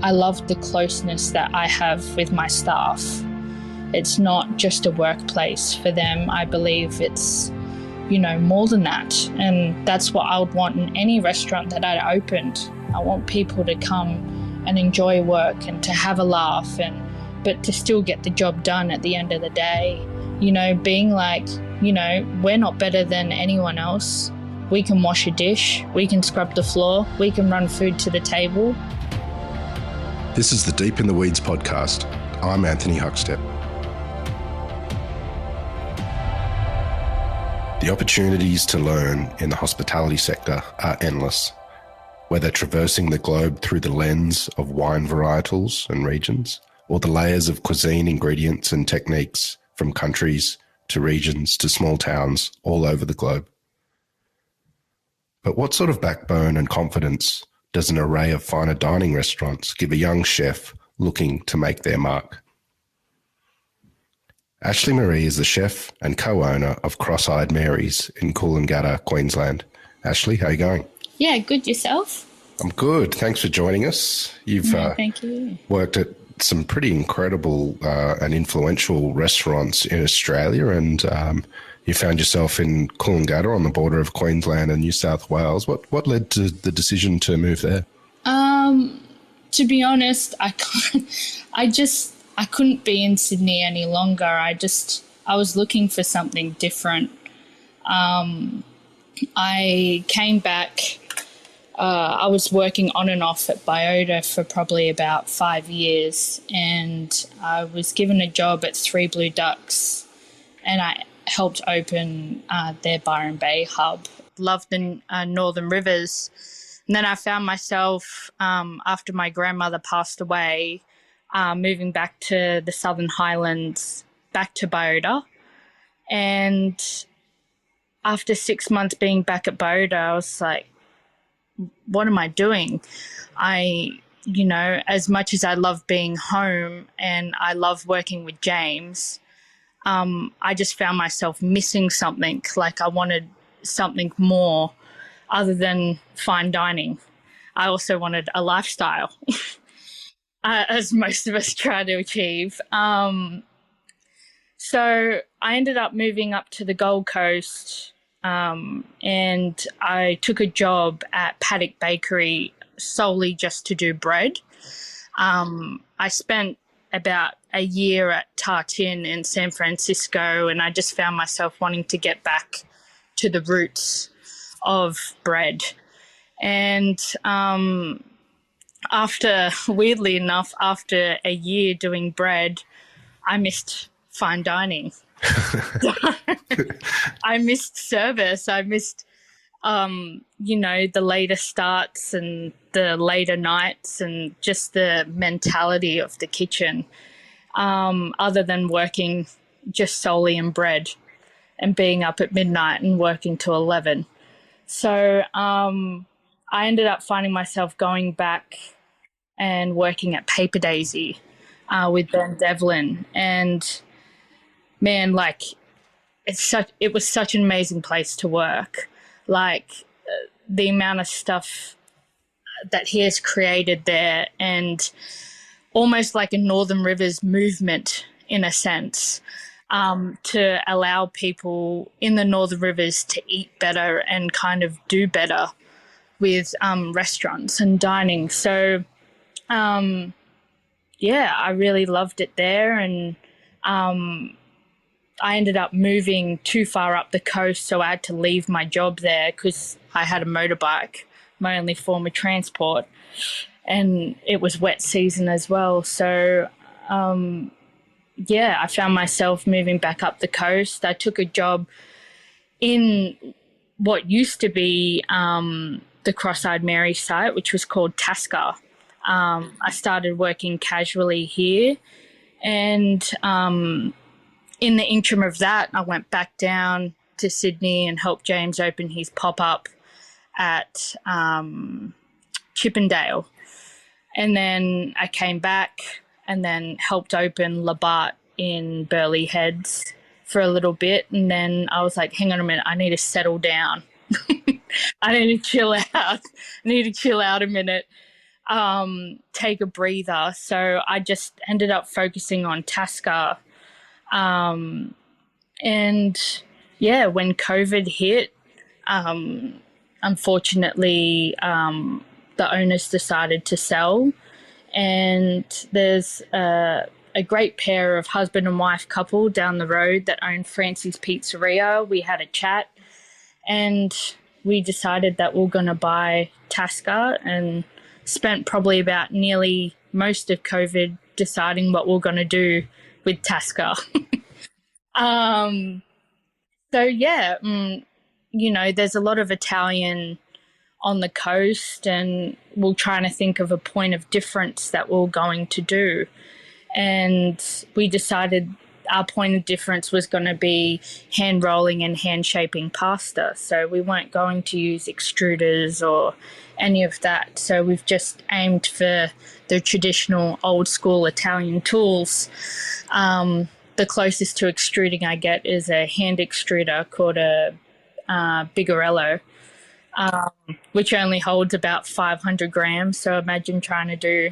I love the closeness that I have with my staff. It's not just a workplace for them. I believe it's, more than that. And that's what I would want in any restaurant that I opened. I want people to come and enjoy work and to have a laugh, but to still get the job done at the end of the day. Being like, we're not better than anyone else. We can wash a dish, we can scrub the floor, we can run food to the table. This is the Deep in the Weeds podcast. I'm Anthony Huckstep. The opportunities to learn in the hospitality sector are endless, whether traversing the globe through the lens of wine varietals and regions, or the layers of cuisine ingredients and techniques from countries to regions to small towns all over the globe. But what sort of backbone and confidence does an array of finer dining restaurants give a young chef looking to make their mark? Ashley-Maree is the chef and co-owner of Cross-Eyed Mary's in Coolangatta, Queensland. Ashley, how are you going? Yeah, good. Yourself? I'm good. Thanks for joining us. You've thank you. Worked at some pretty incredible and influential restaurants in Australia, and you found yourself in Coolangatta on the border of Queensland and New South Wales. What led to the decision to move there? To be honest, I couldn't be in Sydney any longer. I was looking for something different. I came back. I was working on and off at Biota for probably about 5 years, and I was given a job at Three Blue Ducks, and I helped open their Byron Bay hub. Loved the Northern Rivers. And then I found myself, after my grandmother passed away, moving back to the Southern Highlands, back to Biota. And after 6 months being back at Biota, I was like, what am I doing? As much as I love being home and I love working with James, I just found myself missing something. Like I wanted something more other than fine dining. I also wanted a lifestyle, as most of us try to achieve. So I ended up moving up to the Gold Coast, and I took a job at Paddock Bakery solely just to do bread. I spent about a year at Tartine in San Francisco, and I just found myself wanting to get back to the roots of bread. And weirdly enough, after a year doing bread, I missed fine dining. I missed service. I missed, the later starts and the later nights and just the mentality of the kitchen, other than working just solely in bread and being up at midnight and working till 11. So I ended up finding myself going back and working at Paper Daisy with Ben Devlin. And man, it was such an amazing place to work. The amount of stuff that he has created there, and almost like a Northern Rivers movement in a sense, to allow people in the Northern Rivers to eat better and kind of do better with restaurants and dining. So, I really loved it there, and I ended up moving too far up the coast, so I had to leave my job there because I had a motorbike, my only form of transport, and it was wet season as well. So, I found myself moving back up the coast. I took a job in what used to be the Cross-Eyed Mary site, which was called Tasca. I started working casually here, and in the interim of that, I went back down to Sydney and helped James open his pop-up at Chippendale. And then I came back and then helped open Labat in Burleigh Heads for a little bit. And then I was like, hang on a minute, I need to settle down. I need to chill out. I need to chill out a minute. take a breather. So I just ended up focusing on Tasca. And yeah, when COVID hit, unfortunately, the owners decided to sell. And there's a great pair of husband and wife couple down the road that own Francie's Pizzeria. We had a chat and we decided that we're going to buy Tasca, and spent probably about nearly most of COVID deciding what we're going to do with Tasca. um, so, yeah, there's a lot of Italian on the coast, and we're trying to think of a point of difference that we're going to do. And we decided our point of difference was going to be hand rolling and hand shaping pasta. So we weren't going to use extruders or any of that. So we've just aimed for the traditional old school Italian tools. The closest to extruding I get is a hand extruder called a Bigarello, which only holds about 500 grams. So imagine trying to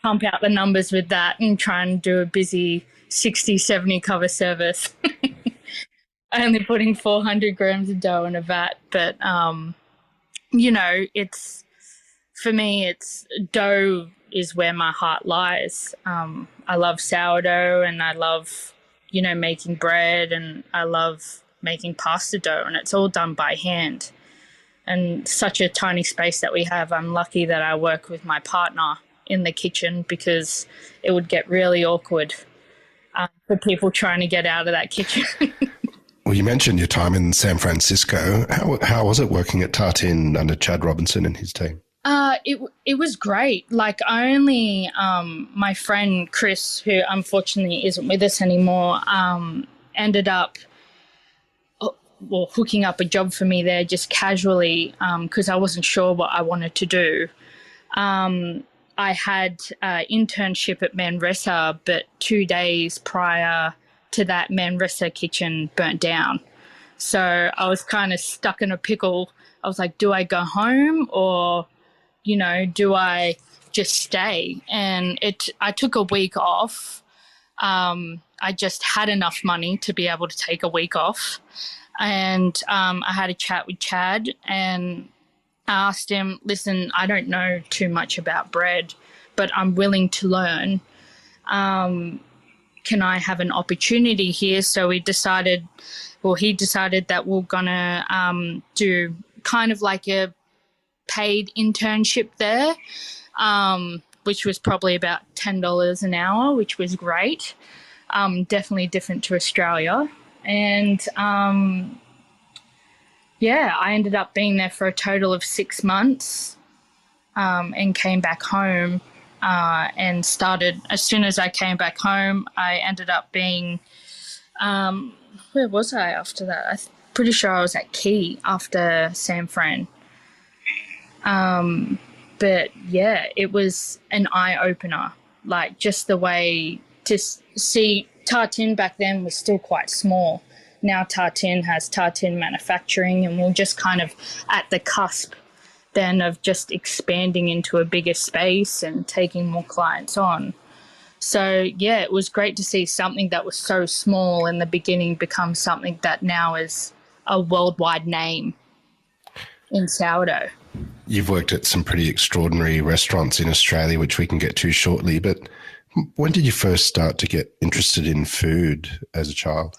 pump out the numbers with that and try and do a busy 60, 70 cover service. Only putting 400 grams of dough in a vat. But, it's, for me, it's dough is where my heart lies. I love sourdough, and I love, making bread, and I love making pasta dough, and it's all done by hand. And such a tiny space that we have, I'm lucky that I work with my partner in the kitchen, because it would get really awkward for people trying to get out of that kitchen. Well, you mentioned your time in San Francisco. How was it working at Tartine under Chad Robinson and his team? It was great. Like, I only my friend Chris, who unfortunately isn't with us anymore, ended up hooking up a job for me there just casually, because I wasn't sure what I wanted to do. I had an internship at Manresa, but 2 days prior to that, Manresa kitchen burnt down. So I was kind of stuck in a pickle. I was like, do I go home, or, do I just stay? And I took a week off. I just had enough money to be able to take a week off. And I had a chat with Chad, and I asked him, listen, I don't know too much about bread, but I'm willing to learn. Can I have an opportunity here? So he decided that we're going to do kind of like a paid internship there, which was probably about $10 an hour, which was great. Definitely different to Australia. And I ended up being there for a total of 6 months, and came back home and started. As soon as I came back home, I ended up being, where was I after that? I'm pretty sure I was at Key after San Fran. But yeah, it was an eye-opener, like just the way to see Tartine back then was still quite small. Now Tartine has Tartine manufacturing, and we're just kind of at the cusp then of just expanding into a bigger space and taking more clients on. So, yeah, it was great to see something that was so small in the beginning become something that now is a worldwide name in sourdough. You've worked at some pretty extraordinary restaurants in Australia, which we can get to shortly, but when did you first start to get interested in food as a child?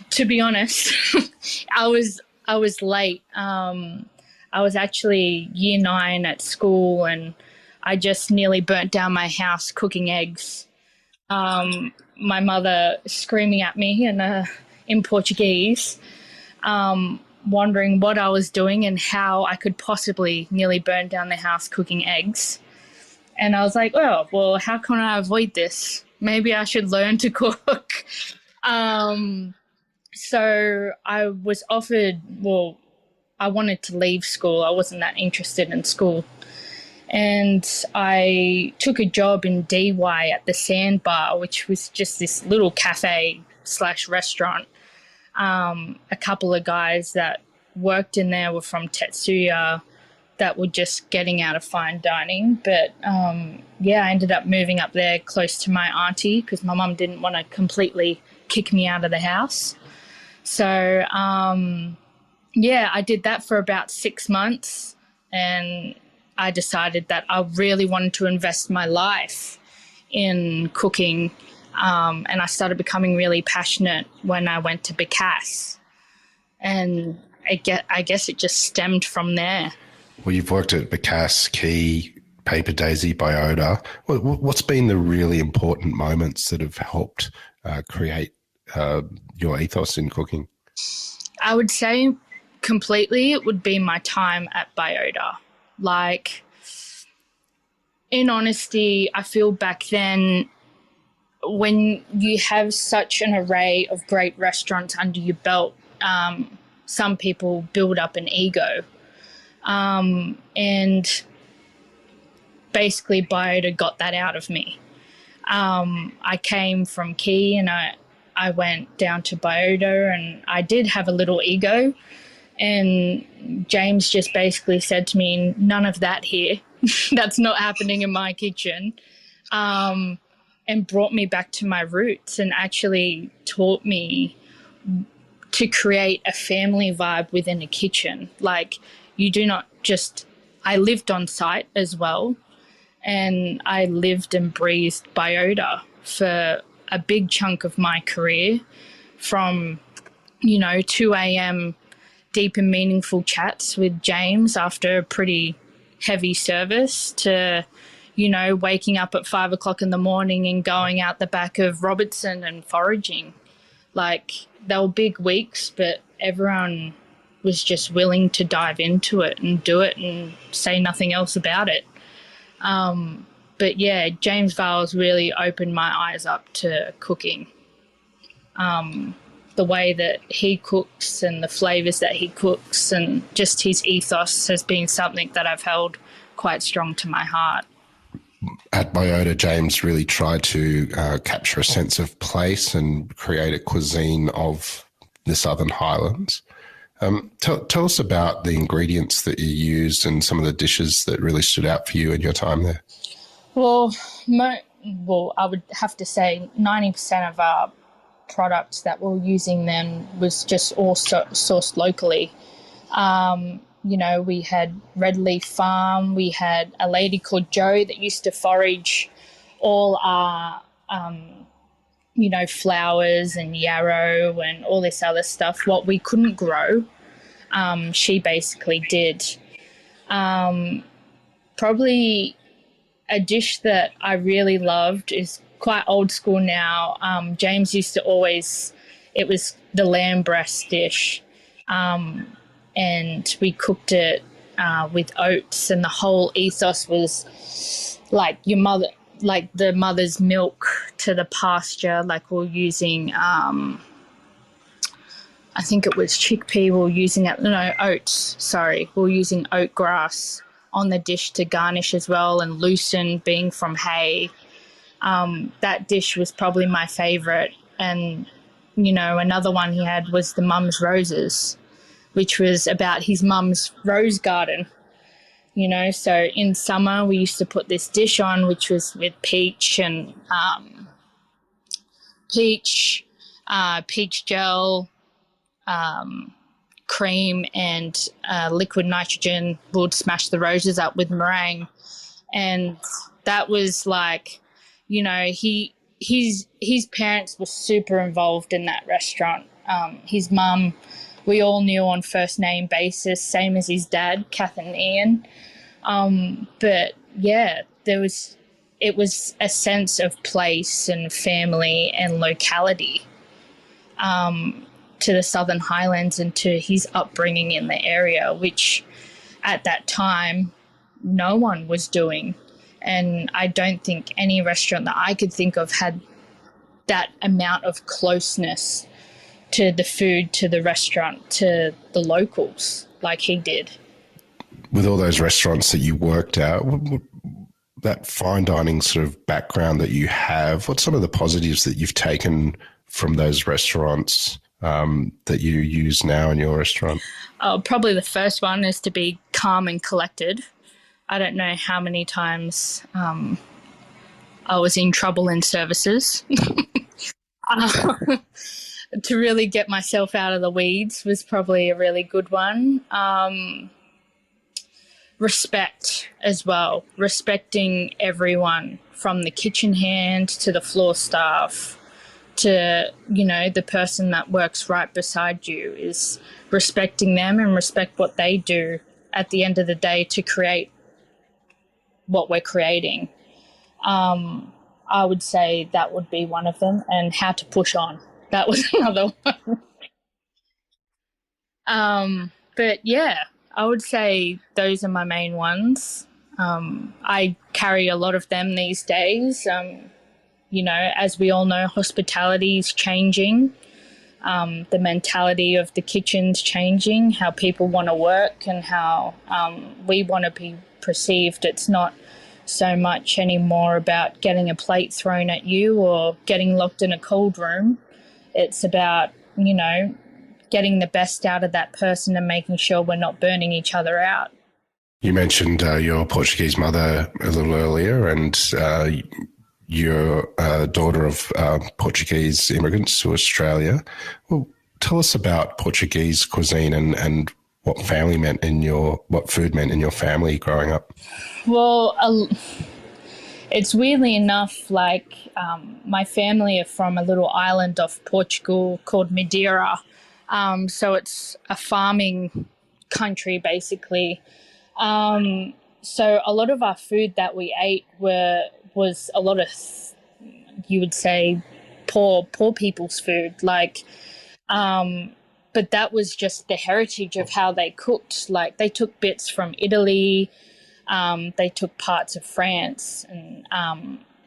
To be honest, I was late. I was actually year 9 at school, and I just nearly burnt down my house cooking eggs. My mother screaming at me in Portuguese, wondering what I was doing and how I could possibly nearly burn down the house cooking eggs. And I was like, oh, well, how can I avoid this? Maybe I should learn to cook. So I was offered, I wanted to leave school. I wasn't that interested in school. And I took a job in DY at the Sandbar, which was just this little cafe / restaurant. A couple of guys that worked in there were from Tetsuya. that were just getting out of fine dining. But yeah, I ended up moving up there close to my auntie because my mum didn't want to completely kick me out of the house. So yeah, I did that for about 6 months, and I decided that I really wanted to invest my life in cooking, and I started becoming really passionate when I went to Becasse, and I guess it just stemmed from there. Well, you've worked at Becasse, Key, Paper Daisy, Biota. What's been the really important moments that have helped create your ethos in cooking? I would say completely it would be my time at Biota. Like, in honesty, I feel back then when you have such an array of great restaurants under your belt, some people build up an ego. And basically Biota got that out of me. I came from Key and I went down to Biota, and I did have a little ego. And James just basically said to me, none of that here. That's not happening in my kitchen. And brought me back to my roots and actually taught me to create a family vibe within a kitchen. Like, you do not just, I lived on site as well, and I lived and breathed Biota for a big chunk of my career, from, 2 a.m. deep and meaningful chats with James after a pretty heavy service to, waking up at 5 o'clock in the morning and going out the back of Robertson and foraging. Like, they were big weeks, but everyone was just willing to dive into it and do it and say nothing else about it. But yeah, James Vales really opened my eyes up to cooking. The way that he cooks and the flavours that he cooks and just his ethos has been something that I've held quite strong to my heart. At Biota, James really tried to capture a sense of place and create a cuisine of the Southern Highlands. Tell us about the ingredients that you used and some of the dishes that really stood out for you in your time there. Well, I would have to say 90% of our products that we were using then was just all sourced locally. We had Red Leaf Farm. We had a lady called Jo that used to forage all our, flowers and yarrow and all this other stuff. What we couldn't grow, she basically did. Probably a dish that I really loved is quite old school now. James used to always, it was the lamb breast dish. And we cooked it with oats, and the whole ethos was like your mother, like the mother's milk to the pasture. Like, we're using, I think it was chickpea. We were using oats. Sorry, we were using oat grass on the dish to garnish as well, and lucerne being from hay. That dish was probably my favourite. And another one he had was the Mum's Roses, which was about his mum's rose garden, So in summer we used to put this dish on, which was with peach and peach gel, cream and liquid nitrogen. We'd smash the roses up with meringue. And that was like, his parents were super involved in that restaurant. His mum, we all knew on first name basis, same as his dad, Kath and Ian. But yeah, it was a sense of place and family and locality to the Southern Highlands and to his upbringing in the area, which at that time no one was doing. And I don't think any restaurant that I could think of had that amount of closeness to the food, to the restaurant, to the locals like he did. With all those restaurants that you worked at, that fine dining sort of background that you have, what's some of the positives that you've taken from those restaurants that you use now in your restaurant? Probably the first one is to be calm and collected. I don't know how many times I was in trouble in services. To really get myself out of the weeds was probably a really good one. Respect as well, respecting everyone from the kitchen hand to the floor staff to, the person that works right beside you, is respecting them and respect what they do at the end of the day to create what we're creating. I would say that would be one of them, and how to push on. That was another one. But yeah, I would say those are my main ones. I carry a lot of them these days. As we all know, hospitality is changing. The mentality of the kitchen's changing, how people want to work and how we want to be perceived. It's not so much anymore about getting a plate thrown at you or getting locked in a cold room. It's about, getting the best out of that person and making sure we're not burning each other out. You mentioned your Portuguese mother a little earlier, and you're a daughter of Portuguese immigrants to Australia. Well, tell us about Portuguese cuisine and what food meant in your family growing up. Well, it's weirdly enough, like my family are from a little island off Portugal called Madeira. So it's a farming country, basically. So a lot of our food that we ate was a lot of, you would say, poor people's food. But that was just the heritage of how they cooked. Like they took bits from Italy, they took parts of France and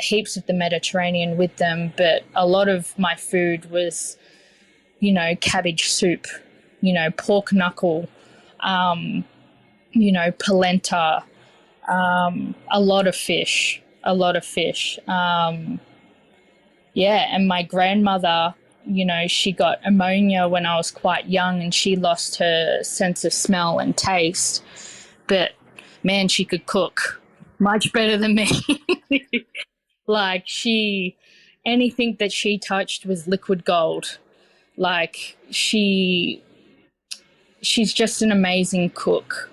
heaps of the Mediterranean with them. But a lot of my food was, cabbage soup, pork knuckle, polenta, a lot of fish. And my grandmother, she got pneumonia when I was quite young and she lost her sense of smell and taste. But man, she could cook much better than me. Like anything that she touched was liquid gold. Like she's just an amazing cook.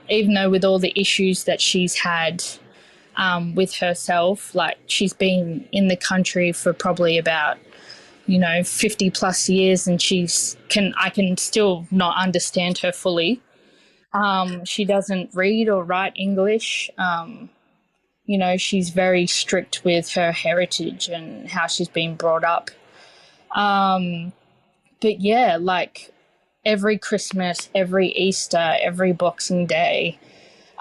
Even though with all the issues that she's had with herself, like she's been in the country for probably about 50 plus years, and I can still not understand her fully. She doesn't read or write English. She's very strict with her heritage and how she's been brought up. But yeah, like every Christmas, every Easter, every Boxing Day,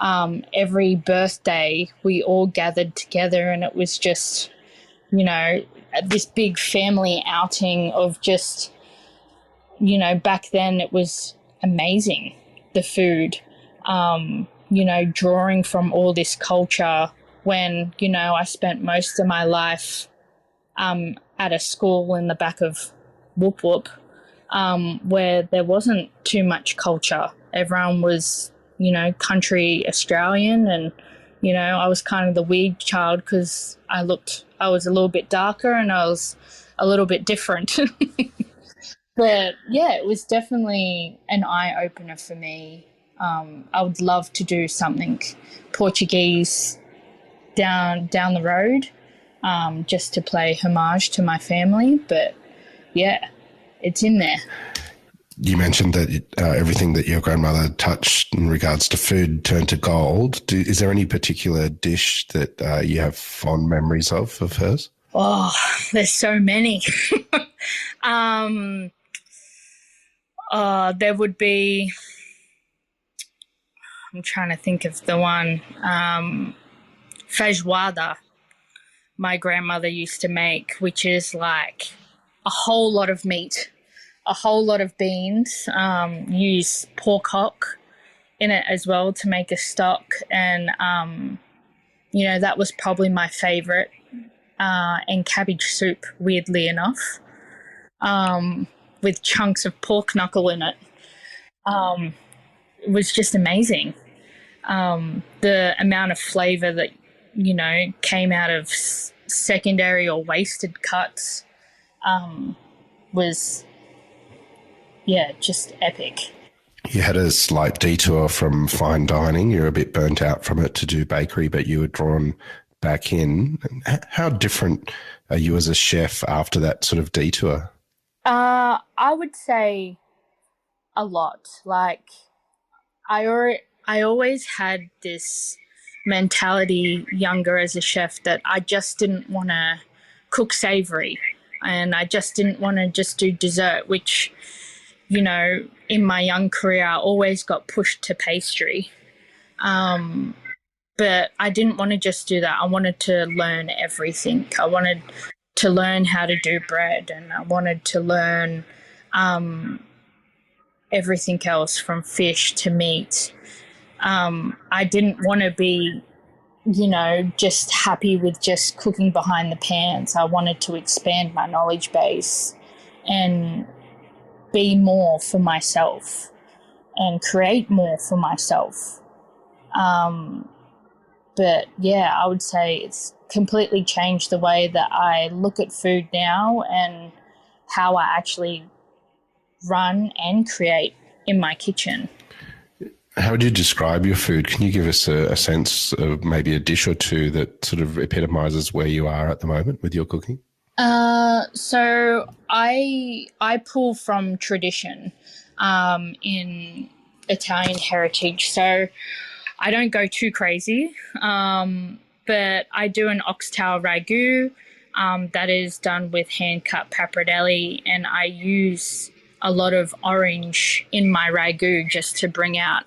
every birthday, we all gathered together, and it was just, this big family outing of just, back then it was amazing, the food, drawing from all this culture when, I spent most of my life at a school in the back of Whoop Whoop, where there wasn't too much culture. Everyone was, country Australian, and, I was kind of the weird child because I was a little bit darker and I was a little bit different. But yeah, it was definitely an eye-opener for me. I would love to do something Portuguese down the road, just to play homage to my family. But yeah, it's in there. You mentioned that everything that your grandmother touched in regards to food turned to gold. Is there any particular dish that you have fond memories of hers? Oh, there's so many. There would be, I'm trying to think of the one, feijoada my grandmother used to make, which is like a whole lot of meat, a whole lot of beans, use pork hock in it as well to make a stock. And, that was probably my favourite, and cabbage soup, weirdly enough. with chunks of pork knuckle in it. Um, it was just amazing. The amount of flavour that, came out of secondary or wasted cuts was, yeah, just epic. You had a slight detour from fine dining. You're a bit burnt out from it to do bakery, but you were drawn back in. How different are you as a chef after that sort of detour? I would say a lot. Like, I always had this mentality younger as a chef that I just didn't want to cook savory, and I just didn't want to just do dessert, which, in my young career, I always got pushed to pastry. But I didn't want to just do that. I wanted to learn everything. I wanted to learn how to do bread, and I wanted to learn everything else from fish to meat. I didn't want to be, just happy with just cooking behind the pans. I wanted to expand my knowledge base and be more for myself and create more for myself. But yeah, I would say it's completely changed the way that I look at food now and how I actually run and create in my kitchen. How would you describe your food? Can you give us a sense of maybe a dish or two that sort of epitomizes where you are at the moment with your cooking? So I pull from tradition in Italian heritage. So I don't go too crazy, but I do an oxtail ragu that is done with hand-cut pappardelle, and I use a lot of orange in my ragu just to bring out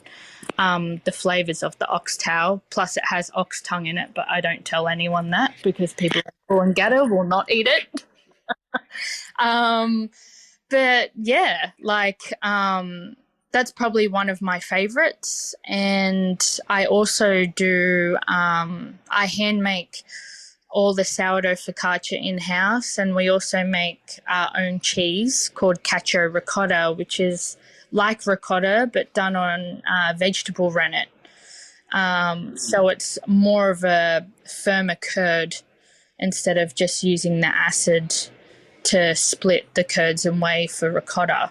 the flavours of the oxtail. Plus it has ox tongue in it, but I don't tell anyone that because people in Coolangatta will not eat it. But yeah, that's probably one of my favourites. And I also do, I hand make all the sourdough focaccia in-house, and we also make our own cheese called cacio ricotta, which is like ricotta but done on vegetable rennet. So it's more of a firmer curd instead of just using the acid to split the curds and whey for ricotta.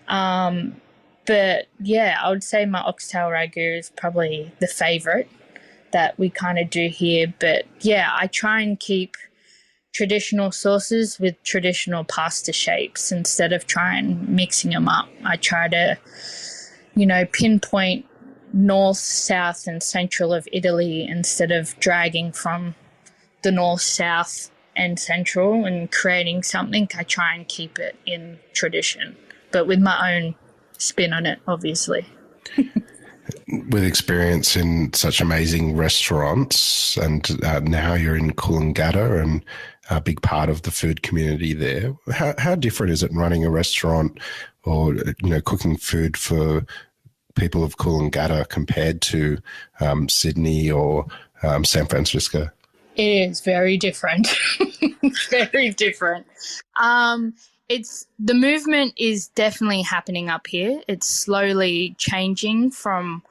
But yeah, I would say my oxtail ragu is probably the favourite that we kind of do here. But yeah, I try and keep traditional sauces with traditional pasta shapes instead of trying mixing them up. I try to, pinpoint north, south, and central of Italy instead of dragging from the north, south, and central and creating something. I try and keep it in tradition, but with my own spin on it, obviously. With experience in such amazing restaurants, and now you're in Coolangatta and a big part of the food community there, how different is it running a restaurant or cooking food for people of Coolangatta compared to Sydney or San Francisco? It is very different. Very different. It's the movement is definitely happening up here. It's slowly changing from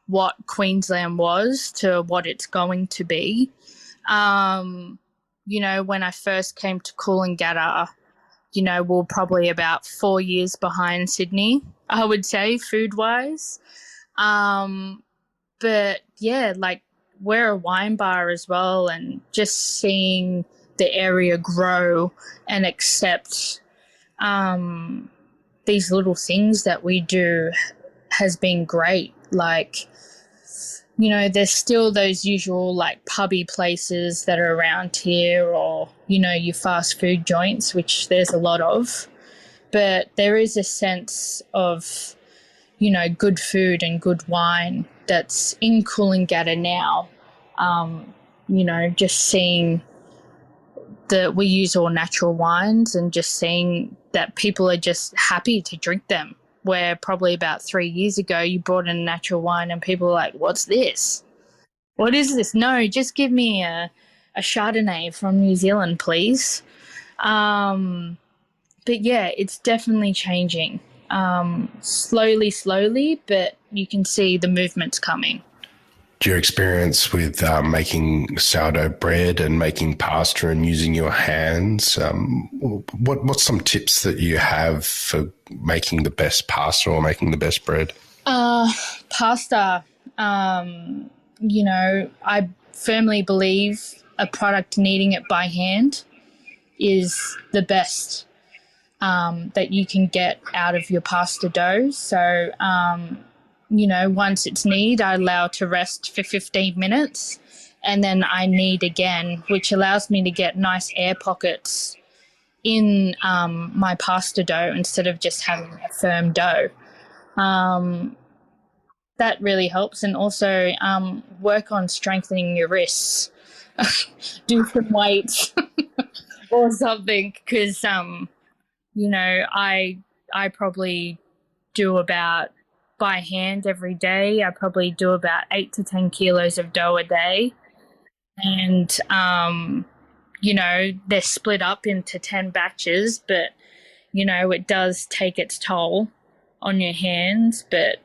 what Queensland was to what it's going to be. When I first came to Coolangatta, we're probably about 4 years behind Sydney, I would say, food-wise. But yeah, we're a wine bar as well, and just seeing the area grow and accept these little things that we do has been great. There's still those usual pubby places that are around here, or, your fast food joints, which there's a lot of. But there is a sense of, good food and good wine that's in Coolangatta now. Just seeing that we use all natural wines and just seeing that people are just happy to drink them. Where probably about 3 years ago you brought in a natural wine and people were like, what's this? What is this? No, just give me a Chardonnay from New Zealand, please. but yeah, it's definitely changing. Slowly, but you can see the movements coming. Do your experience with making sourdough bread and making pasta and using your hands, what's some tips that you have for making the best pasta or making the best bread? Pasta, I firmly believe a product needing it by hand is the best that you can get out of your pasta dough. So, once it's knead, I allow it to rest for 15 minutes and then I knead again, which allows me to get nice air pockets in my pasta dough instead of just having a firm dough. That really helps. And also work on strengthening your wrists. Do some weights or something because, I probably do about by hand every day. I probably do about 8 to 10 kilos of dough a day. And, they're split up into 10 batches, but, it does take its toll on your hands, but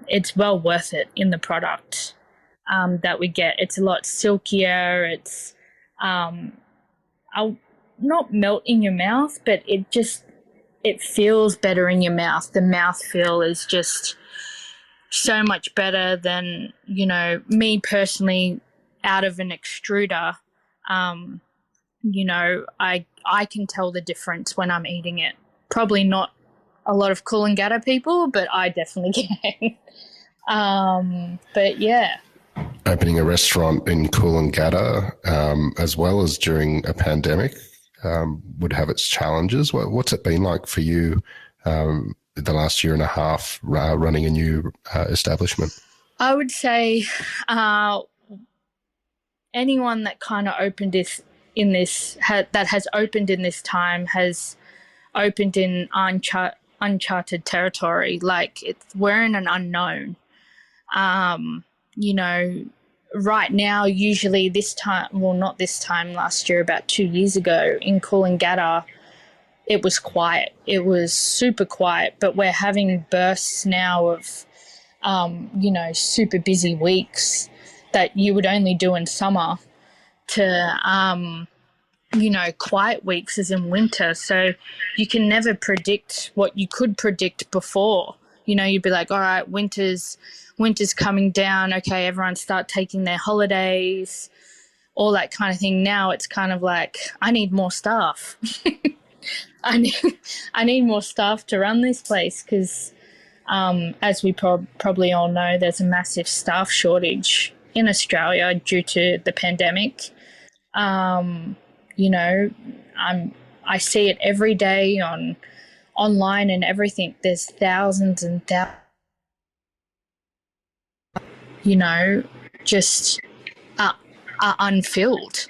it's well worth it in the product that we get. It's a lot silkier. It's I'll not melt in your mouth, but it feels better in your mouth. The mouth feel is just so much better than, me personally out of an extruder. I can tell the difference when I'm eating it. Probably not a lot of Coolangatta people, but I definitely can. But yeah. Opening a restaurant in Coolangatta, as well as during a pandemic, would have its challenges. What's it been like for you the last year and a half running a new establishment? I would say anyone that kind of opened this that has opened in this time has opened in uncharted territory. Like we're in an unknown. Right now, usually this time, well, not this time last year, about 2 years ago in Coolangatta, it was quiet. It was super quiet, but we're having bursts now of, super busy weeks that you would only do in summer to, quiet weeks as in winter. So you can never predict what you could predict before. You'd be like, all right, winter's coming down. Okay, everyone start taking their holidays, all that kind of thing. Now it's kind of like, I need more staff. I need more staff to run this place because, as we probably all know, there's a massive staff shortage in Australia due to the pandemic. I see it every day online and everything. There's thousands and thousands, just are unfilled.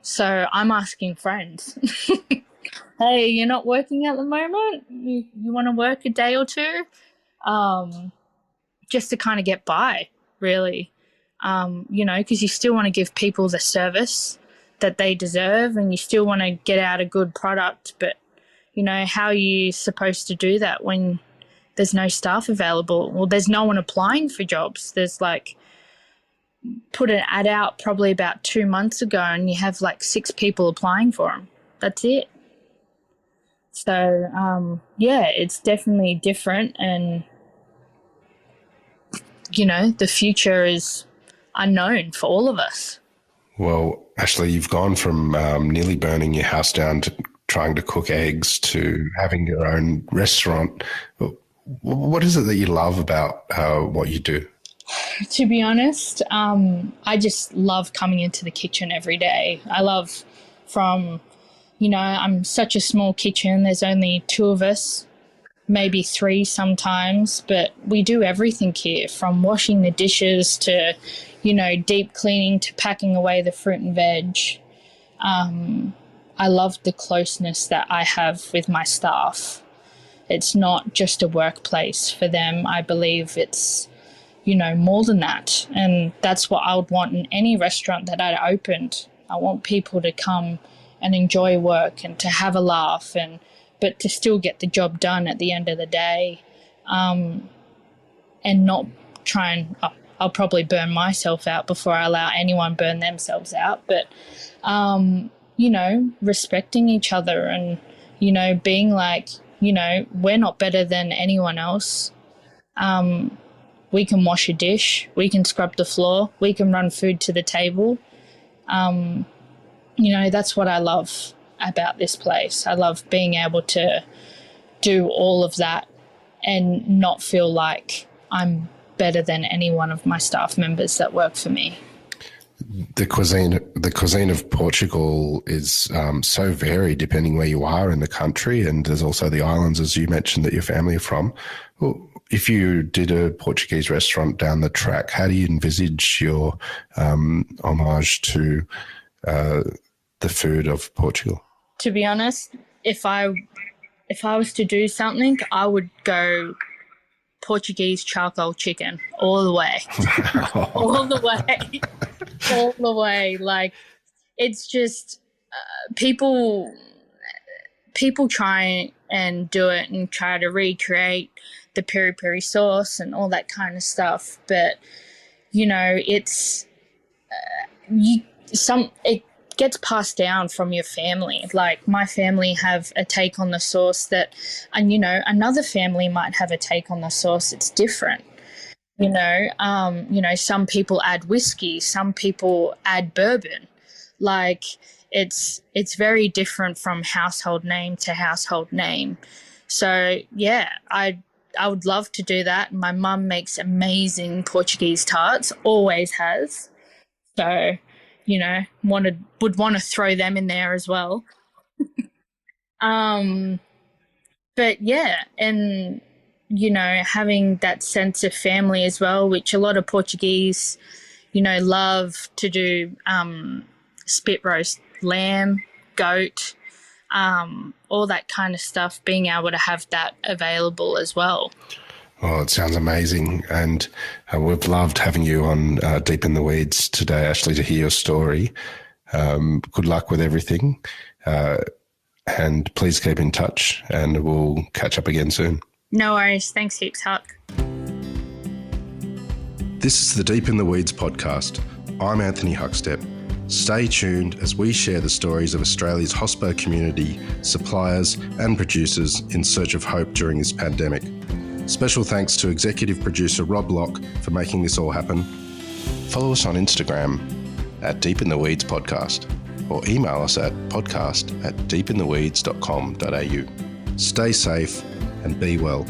So I'm asking friends, hey, you're not working at the moment? You want to work a day or two? Just to kind of get by, really. Because you still want to give people the service that they deserve and you still want to get out a good product. But, how are you supposed to do that when there's no staff available? Well, there's no one applying for jobs. There's put an ad out probably about 2 months ago and you have 6 people applying for them. That's it. So, it's definitely different and, the future is unknown for all of us. Well, Ashley, you've gone from nearly burning your house down to trying to cook eggs to having your own restaurant. What is it that you love about what you do? To be honest, I just love coming into the kitchen every day. I love I'm such a small kitchen. There's only 2 of us, maybe 3 sometimes, but we do everything here from washing the dishes to, deep cleaning to packing away the fruit and veg. I love the closeness that I have with my staff. It's not just a workplace for them. I believe it's, more than that. And that's what I would want in any restaurant that I'd opened. I want people to come and enjoy work and to have a laugh, but to still get the job done at the end of the day, and not try and I'll probably burn myself out before I allow anyone burn themselves out. But, respecting each other and, being like, we're not better than anyone else. We can wash a dish, we can scrub the floor, we can run food to the table. That's what I love about this place. I love being able to do all of that and not feel like I'm better than any one of my staff members that work for me. The cuisine of Portugal is so varied depending where you are in the country, and there's also the islands, as you mentioned, that your family are from. Well, if you did a Portuguese restaurant down the track, how do you envisage your homage to the food of Portugal? To be honest, if I was to do something, I would go Portuguese charcoal chicken all the way. All the way. All the way. Like, it's just people try and do it and try to recreate the peri-peri sauce and all that kind of stuff. But, it's it gets passed down from your family. Like, my family have a take on the sauce and another family might have a take on the sauce. It's different. Some people add whiskey, some people add bourbon. Like, it's very different from household name to household name. So yeah, I would love to do that. My mum makes amazing Portuguese tarts, always has. So, would want to throw them in there as well. But yeah, and having that sense of family as well, which a lot of Portuguese, love to do, spit roast lamb, goat, all that kind of stuff, being able to have that available as well. Oh, it sounds amazing. And we've loved having you on Deep in the Weeds today, Ashley, to hear your story. Good luck with everything. And please keep in touch, and we'll catch up again soon. No worries. Thanks heaps, Huck. This is the Deep in the Weeds podcast. I'm Anthony Huckstep. Stay tuned as we share the stories of Australia's hospo community, suppliers and producers in search of hope during this pandemic. Special thanks to executive producer Rob Locke for making this all happen. Follow us on Instagram at Deep in the Weeds Podcast, or email us at podcast@deepintheweeds.com.au. Stay safe and be well.